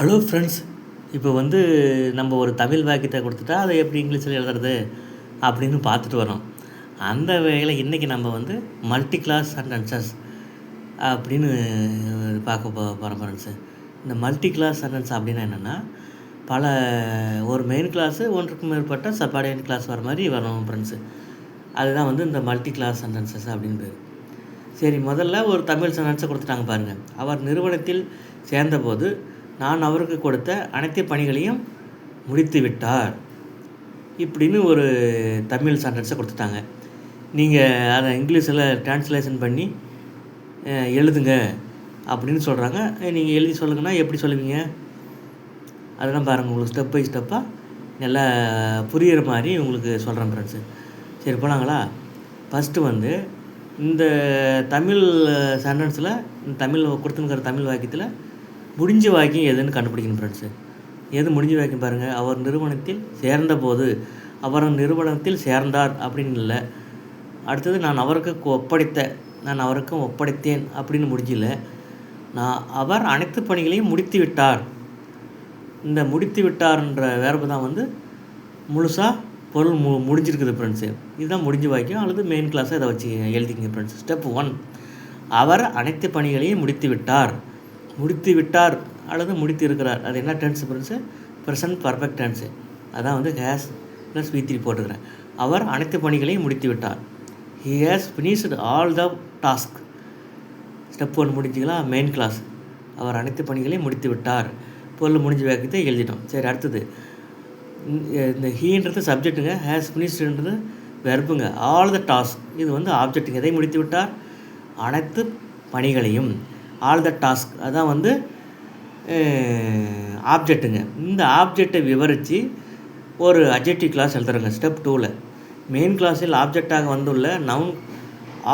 Hello friends. இப்போ நம்ம ஒரு தமிழ் வாக்கியத்தை கொடுத்துட்டா அதை எப்படி இங்கிலீஷில் எழுதுறது அப்படின்னு பார்த்துட்டு வரோம். அந்த வகையில் இன்றைக்கி நம்ம மல்டி கிளாஸ் சென்டென்சஸ் அப்படின்னு பார்க்க போகிறோம் ஃப்ரெண்ட்ஸு. இந்த மல்டி கிளாஸ் சென்டென்ஸ் அப்படின்னா என்னென்னா, ஒரு மெயின் கிளாஸு ஒன்றுக்கும் மேற்பட்ட சப்பார்டினேட் கிளாஸ் வர மாதிரி வரும் ஃப்ரெண்ட்ஸு. அதுதான் இந்த மல்டி கிளாஸ் சென்டென்சஸ் அப்படின்னு பேர். சரி, முதல்ல ஒரு தமிழ் சென்டென்ஸை கொடுத்துட்டாங்க பாருங்கள். அவர் நிறுவனத்தில் சேர்ந்தபோது நான் அவருக்கு கொடுத்த அனைத்து பணிகளையும் முடித்து விட்டார் இப்படின்னு ஒரு தமிழ் சென்டென்ஸை கொடுத்துட்டாங்க. நீங்கள் அதை இங்கிலீஷில் ட்ரான்ஸ்லேஷன் பண்ணி எழுதுங்க அப்படின்னு சொல்கிறாங்க. நீங்கள் எழுதி சொல்லுங்கன்னா எப்படி சொல்லுவீங்க? அதெல்லாம் பாருங்கள், உங்களுக்கு ஸ்டெப் பை ஸ்டெப்பாக நல்லா புரிகிற மாதிரி உங்களுக்கு சொல்கிறேன் ஃப்ரெண்ட்ஸு. சரி, போனாங்களா? ஃபஸ்ட்டு இந்த தமிழ் சென்டென்ஸில் தமிழ் கொடுத்துங்கிற தமிழ் வாக்கியத்தில் முடிஞ்ச வாக்கியம் எதுன்னு கண்டுபிடிக்கணும் ஃப்ரெண்ட்ஸு. எது முடிஞ்ச வாக்கியம் பாருங்கள். அவர் நிறுவனத்தில் சேர்ந்தபோது, அவர் நிறுவனத்தில் சேர்ந்தார் அப்படின்னு இல்லை. அடுத்தது நான் அவருக்கு ஒப்படைத்தேன் அப்படின்னு முடிஞ்சில்ல. அவர் அனைத்து பணிகளையும் முடித்து விட்டார். இந்த முடித்து விட்டார்ன்ற வேர்பு தான் முழுசாக பொருள் முடிஞ்சிருக்குது ஃப்ரெண்ட்ஸு. இதுதான் முடிஞ்ச வாக்கியம் அல்லது மெயின் கிளாஸை இதை வச்சு எழுதிக்கிங்க ஃப்ரெண்ட்ஸ். ஸ்டெப் 1, அவர் அனைத்து பணிகளையும் முடித்து விட்டார் அல்லது முடித்து இருக்கிறார். அது என்ன tense friends? Present perfect tense. அதான் ஹேஸ் ப்ளஸ் V3 போட்டுக்கிறேன். அவர் அனைத்து பணிகளையும் முடித்து விட்டார். He has finished all the task. Step 1 முடிஞ்சிங்களா? Main clause. அவர் அனைத்து பணிகளையும் முடித்து விட்டார். பொருள் முடிஞ்ச வாக்கியத்தை எழுதிட்டோம். சரி, அடுத்தது இந்த ஹீன்றது சப்ஜெக்ட்டுங்க, ஹேஸ் ஃபினிஷ்டுன்றது வெர்புங்க. ஆல் த டாஸ்க் இது ஆப்ஜெக்ட்டுங்க. எதை முடித்து விட்டார்? அனைத்து பணிகளையும். ஆல் த டாஸ்க் அதான் ஆப்ஜெக்ட்டுங்க. இந்த ஆப்ஜெக்டை விவரித்து ஒரு அட்ஜெக்டிவ் கிளாஸ் எழுதுறோங்க. ஸ்டெப் 2ல் மெயின் கிளாஸில் ஆப்ஜெக்டாக வந்துள்ள நவுன்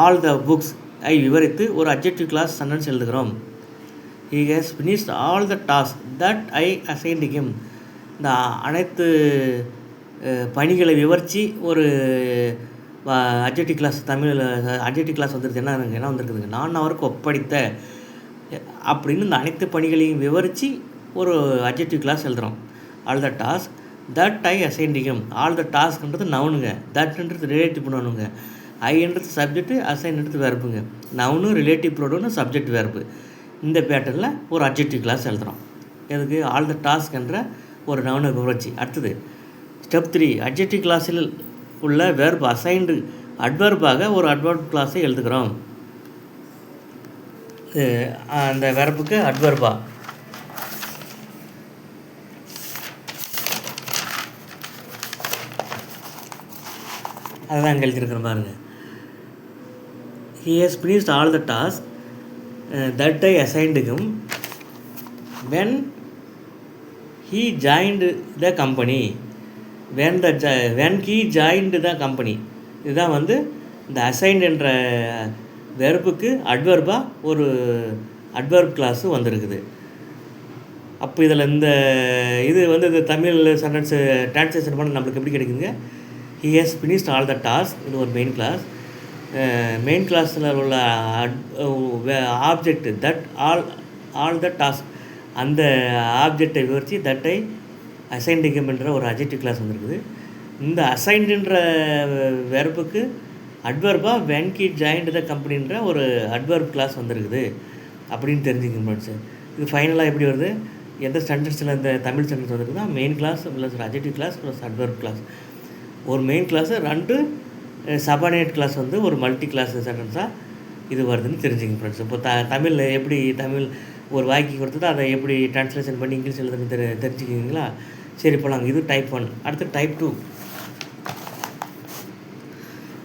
ஆல் த புக்ஸ் ஐ விவரித்து ஒரு அட்ஜெக்டிவ் கிளாஸ் சென்டென்ஸ் எழுதுகிறோம். He has finished all the task that I assigned him. இந்த அனைத்து பணிகளை விவரித்து ஒரு அட்ஜெக்டிவ் கிளாஸ் தமிழில் அட்ஜெக்டிவ் கிளாஸ் வந்துருக்கு. என்ன வந்திருக்குதுங்க? நான் அவருக்கு ஒப்படைத்த அப்படின்னு இந்த அனைத்து பணிகளையும் விவரித்து ஒரு அட்ஜெக்டிவ் கிளாஸ் எழுதுகிறோம். All the task that I assigned him. All the டாஸ்க்ன்றது நவுனுங்க, தட்ன்றது ரிலேட்டிவ் ப்ரொனவுனுங்க, ஐன்றது சப்ஜெக்ட்டு, அசைன்றது வெர்புங்க. Noun, relative pronoun, subject verb. இந்த பேட்டர்னில் ஒரு அட்ஜெக்டிவ் கிளாஸ் எழுதுகிறோம். எதுக்கு? ஆல் த டாஸ்க் என்ற ஒரு நவுனை விவரிச்சு. அடுத்தது ஸ்டெப் 3, அட்ஜெக்டிவ் கிளாஸில் உள்ள வெர்ப் அசைன்டு அட்வர்பாக ஒரு அட்வர்ப் கிளாஸை எழுதுகிறோம். அந்த வெர்புக்கு அட்வர்பா. அதுதான் இங்கே எழுதியிருக்கிறேன் பாருங்கள். He has finished all the task that I assigned him when he joined the company. when he joined the company. இதுதான் இந்த அசைன்ட் என்ற வெர்புக்கு அட்வர்பாக ஒரு அட்வர்ப் கிளாஸு வந்திருக்குது. அப்போ இதில் இந்த இந்த தமிழ் சென்டென்ஸு ட்ரான்ஸ்லேஷன் பண்ண நம்மளுக்கு எப்படி கிடைக்குதுங்க? He has finished all the task, இது ஒரு மெயின் கிளாஸ். மெயின் கிளாஸில் உள்ள object that all the task, அந்த ஆப்ஜெக்டை விவரித்து தட் ஐ அசைன்ட் ஹிம் என்ற ஒரு அட்ஜெக்டிவ் கிளாஸ் வந்திருக்குது. இந்த அசைன்டுன்ற வெர்புக்கு அட்வர்பாக when he joined the companyன்ற ஒரு அட்வர்ப் கிளாஸ் வந்திருக்குது அப்படின்னு தெரிஞ்சுக்கணும் ஃப்ரெண்ட்ஸு. இது ஃபைனலாக எப்படி வருது? எந்த சென்டென்ஸில் இந்த தமிழ் சென்டென்ஸ் வந்துருக்குதா? Main clause plus adjective clause plus adverb clause. ஒரு மெயின் கிளாஸு 2 சபார்டினேட் கிளாஸ் ஒரு மல்டி கிளாஸ் சென்டென்ஸாக இது வருதுன்னு தெரிஞ்சுக்கணும் ஃப்ரெண்ட்ஸ். இப்போ தமிழில் எப்படி தமிழ் ஒரு வாக்கியம் கொடுத்ததோ அதை எப்படி ட்ரான்ஸ்லேஷன் பண்ணி இங்கிலீஷ் எழுதுன்னு தெரிஞ்சுக்கிங்களா? சரி, போகலாங்க. இது டைப் 1. அடுத்து டைப் 2.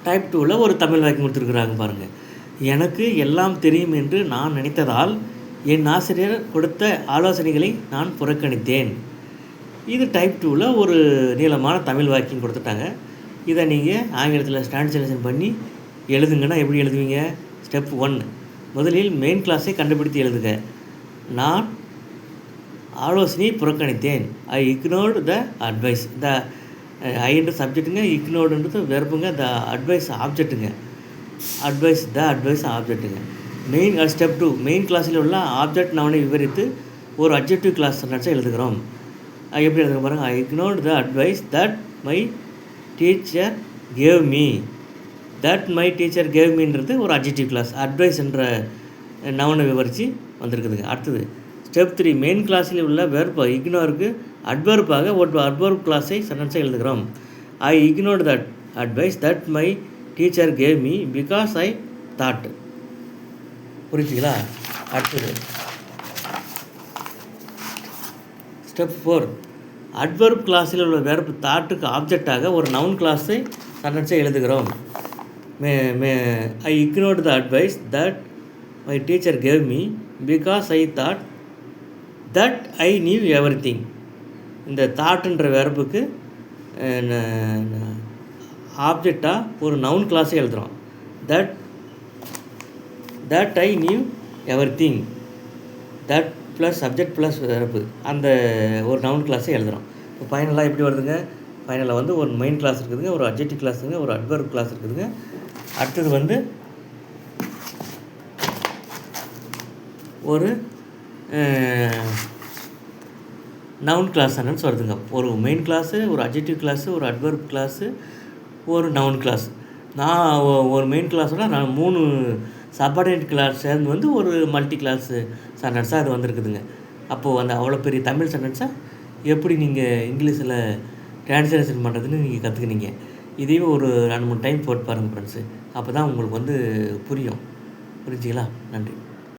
டைப் 2ல் ஒரு தமிழ் வாக்கியம் கொடுத்துருக்குறாங்க பாருங்கள். எனக்கு எல்லாம் தெரியும் என்று நான் நினைத்ததால் என் ஆசிரியர் கொடுத்த ஆலோசனைகளை நான் புறக்கணித்தேன். இது டைப் 2ல் ஒரு நீளமான தமிழ் வாக்கியம் கொடுத்துட்டாங்க. இதை நீங்கள் ஆங்கிலத்தில் ட்ரான்ஸ்லேஷன் பண்ணி எழுதுங்கன்னா எப்படி எழுதுவீங்க? ஸ்டெப் 1, முதலில் மெயின் கிளாஸை கண்டுபிடித்து எழுதுக. நான் ஆலோசனையை புறக்கணித்தேன். I ignored the advice. ஐன்ற சப்ஜெக்ட்டுங்க, இக்னோர்டுன்றது வெர்புங்க, த அட்வைஸ் ஆப்ஜெக்ட்டுங்க. அட்வைஸ் ஆப்ஜெக்ட்டுங்க. மெயின் ஸ்டெப் 2 மெயின் கிளாஸில் உள்ள ஆப்ஜெக்ட் நவுனை விவரித்து ஒரு அட்ஜெக்டிவ் கிளாஸ் சென்டென்ஸை எழுதுகிறோம். எப்படி எழுதுங்க பாருங்கள். I ignored the advice that my teacher gave me. That my teacher gave மீன்றது ஒரு அட்ஜெக்டிவ் கிளாஸ். அட்வைஸ் என்ற நவுனை விவரித்து வந்திருக்குதுங்க. அடுத்தது ஸ்டெப் 3 மெயின் கிளாஸில் உள்ள வெர்ப் இக்னோருக்கு அட்வர்பாக ஒரு அட்வர்ப் கிளாஸை சென்டென்ஸை எழுதுகிறோம். I ignored that advice that my teacher gave me because I thought. புரிஞ்சுங்களா? அடுத்தது ஸ்டெப் 4 அட்வர்ப் கிளாஸில் உள்ள வெர்ப் தாட்டுக்கு ஆப்ஜெக்டாக ஒரு நவுன் கிளாஸை சென்டென்ஸை எழுதுகிறோம். I ignored the advice that my teacher gave me because I thought that I knew everything. இந்த தாட்டுன்ற வெர்புக்கு ஆப்ஜெக்டாக ஒரு நவுன் கிளாஸை எழுதுகிறோம். That I knew everything. That plus subject plus verb அந்த ஒரு நவுன் கிளாஸை எழுதுகிறோம். இப்போ ஃபைனலாக எப்படி வருதுங்க? ஃபைனலில் வந்து ஒரு மெயின் கிளாஸ் இருக்குதுங்க, ஒரு அட்ஜெக்டிவ் கிளாஸ் இருக்குதுங்க, ஒரு அட்வர்ப் கிளாஸ் இருக்குதுங்க. அடுத்தது வந்து ஒரு நவுன் கிளாஸ் என்னன்னு வருதுங்க. ஒரு மெயின் கிளாஸு, ஒரு அட்ஜெக்டிவ் கிளாஸு, ஒரு அட்வர்ப் கிளாஸு, ஒரு நவுன் கிளாஸ். நான் ஒரு மெயின் கிளாஸோட நான் 3 சப்பார்டினேட் கிளாஸ் சேர்ந்து வந்து ஒரு மல்டி கிளாஸ் சென்டென்ஸாக அது வந்துருக்குதுங்க. அப்போது அந்த அவ்வளோ பெரிய தமிழ் சென்டென்ஸை எப்படி நீங்கள் இங்கிலீஷில் ட்ரான்ஸ்லேஷன் பண்ணுறதுன்னு நீங்கள் கற்றுக்குனீங்க. இதையும் ஒரு 2-3 டைம் போட்டு பாருங்கள் ஃப்ரெண்ட்ஸு. அப்போ தான் உங்களுக்கு வந்து புரியும். புரிஞ்சுங்களா? நன்றி.